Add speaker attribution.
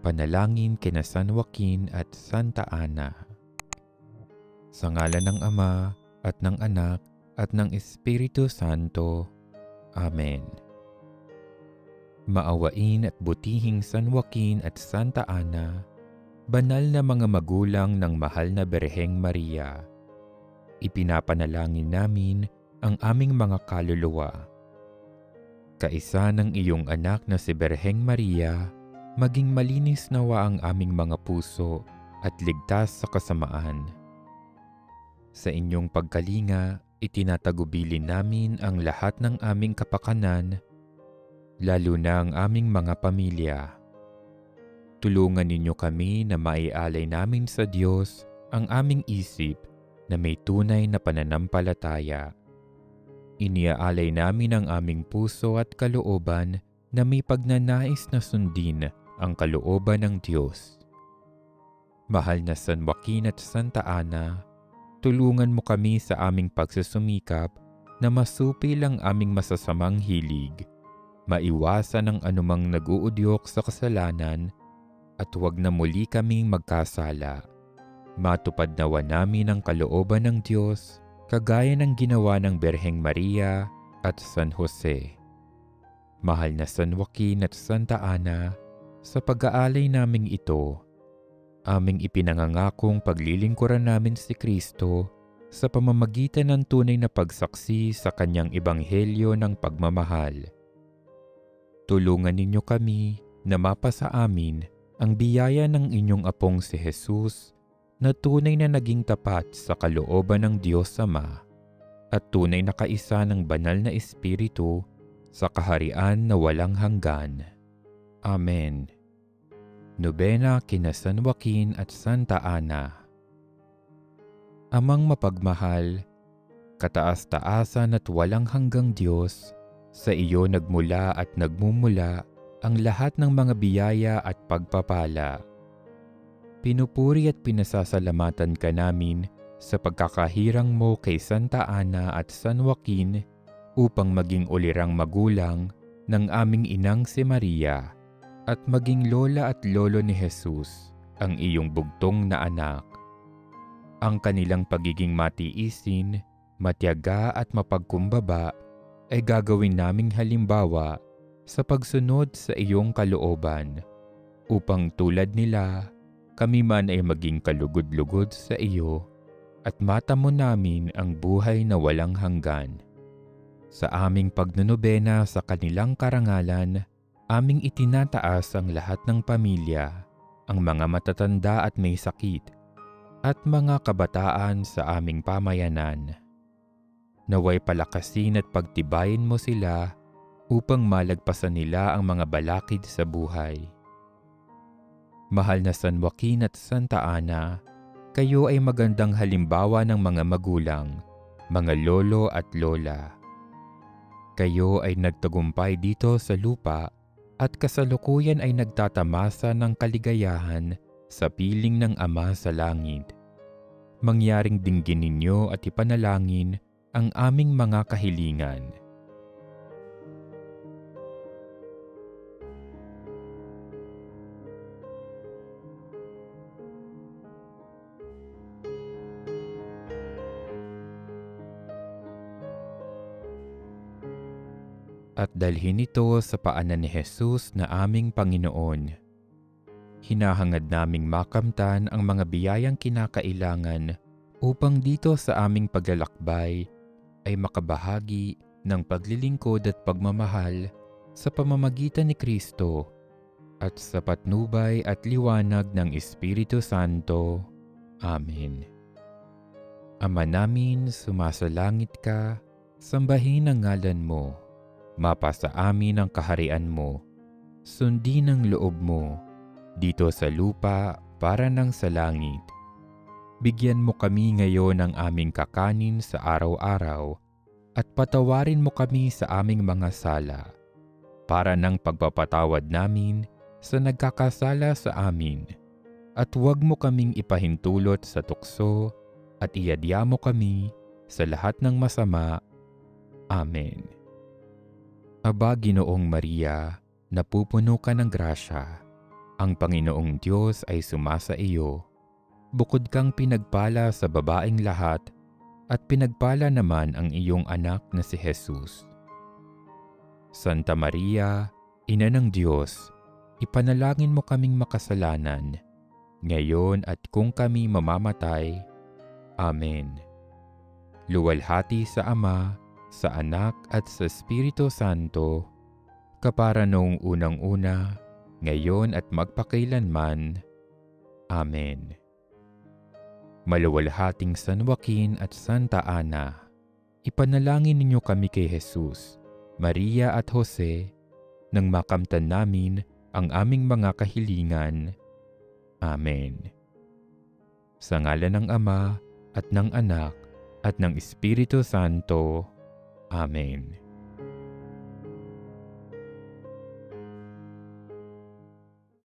Speaker 1: Panalangin kina San Joaquin at Santa Ana. Sa ngalan ng Ama at ng Anak at ng Espiritu Santo. Amen. Maawain at butihing San Joaquin at Santa Ana, banal na mga magulang ng mahal na Birheng Maria, ipinapanalangin namin ang aming mga kaluluwa. Kaisa ng iyong anak na si Birheng Maria, maging malinis nawa ang aming mga puso at ligtas sa kasamaan. Sa inyong pagkalinga, itinatagubilin namin ang lahat ng aming kapakanan, lalo na ang aming mga pamilya. Tulungan ninyo kami na maialay namin sa Diyos ang aming isip na may tunay na pananampalataya. Iniaalay namin ang aming puso at kalooban na may pagnanais na sundin ang kalooban ng Diyos. Mahal na San Joaquin at Santa Ana, tulungan mo kami sa aming pagsusumikap na masupil ang aming masasamang hilig, maiwasan ang anumang nag-uudyok sa kasalanan, at huwag na muli kaming magkasala. Matupad nawa namin ang kalooban ng Diyos, kagaya ng ginawa ng Birheng Maria at San Jose. Mahal na San Joaquin at Santa Ana, sa pag-aalay naming ito, aming ipinangangakong paglilingkuran namin si Kristo sa pamamagitan ng tunay na pagsaksi sa kanyang ebanghelyo ng pagmamahal. Tulungan ninyo kami na mapasa amin ang biyaya ng inyong apong si Jesus na tunay na naging tapat sa kalooban ng Diyos Ama at tunay na kaisa ng banal na Espiritu sa kaharian na walang hanggan. Amen. Nobena kina San Joaquin at Santa Ana. Amang mapagmahal, kataas-taasan at walang hanggang Diyos, sa iyo nagmula at nagmumula ang lahat ng mga biyaya at pagpapala. Pinupuri at pinasasalamatan ka namin sa pagkakahirang mo kay Santa Ana at San Joaquin upang maging ulirang magulang ng aming inang si Maria at maging lola at lolo ni Jesus, ang iyong bugtong na anak. Ang kanilang pagiging matiisin, matyaga at mapagkumbaba ay gagawin naming halimbawa sa pagsunod sa iyong kalooban, upang tulad nila, kami man ay maging kalugod-lugod sa iyo at matamo namin ang buhay na walang hanggan. Sa aming pagnonobena sa kanilang karangalan, aming itinataas ang lahat ng pamilya, ang mga matatanda at may sakit, at mga kabataan sa aming pamayanan. Naway palakasin at pagtibayin mo sila upang malagpasan nila ang mga balakid sa buhay. Mahal na San Joaquin at Santa Ana, kayo ay magandang halimbawa ng mga magulang, mga lolo at lola. Kayo ay nagtagumpay dito sa lupa at kasalukuyan ay nagtatamasa ng kaligayahan sa piling ng Ama sa langit. Mangyaring dinggin ninyo at ipanalangin ang aming mga kahilingan. At dalhin ito sa paanan ni Jesus na aming Panginoon. Hinahangad naming makamtan ang mga biyayang kinakailangan upang dito sa aming paglalakbay ay makabahagi ng paglilingkod at pagmamahal sa pamamagitan ni Kristo at sa patnubay at liwanag ng Espiritu Santo. Amen. Ama namin, sumasalangit ka, sambahin ang ngalan mo. Mapasa amin ang kaharian mo. Sundin ang loob mo, dito sa lupa para nang sa langit. Bigyan mo kami ngayon ng aming kakanin sa araw-araw at patawarin mo kami sa aming mga sala, para nang pagpapatawad namin sa nagkakasala sa amin. At huwag mo kaming ipahintulot sa tukso at iadya mo kami sa lahat ng masama. Amen. Aba, Ginoong Maria, napupuno ka ng grasya. Ang Panginoong Diyos ay sumasa iyo. Bukod kang pinagpala sa babaeng lahat, at pinagpala naman ang iyong anak na si Jesus. Santa Maria, Ina ng Diyos, ipanalangin mo kaming makasalanan, ngayon at kung kami mamamatay. Amen. Luwalhati sa Ama, sa Anak at sa Espiritu Santo, kapara noong unang-una, ngayon at magpakailanman. Amen. Maluwalhating San Joaquin at Santa Ana, ipanalangin ninyo kami kay Jesus, Maria at Jose, nang makamtan namin ang aming mga kahilingan. Amen. Sa ngalan ng Ama, at ng Anak, at ng Espiritu Santo. Amen.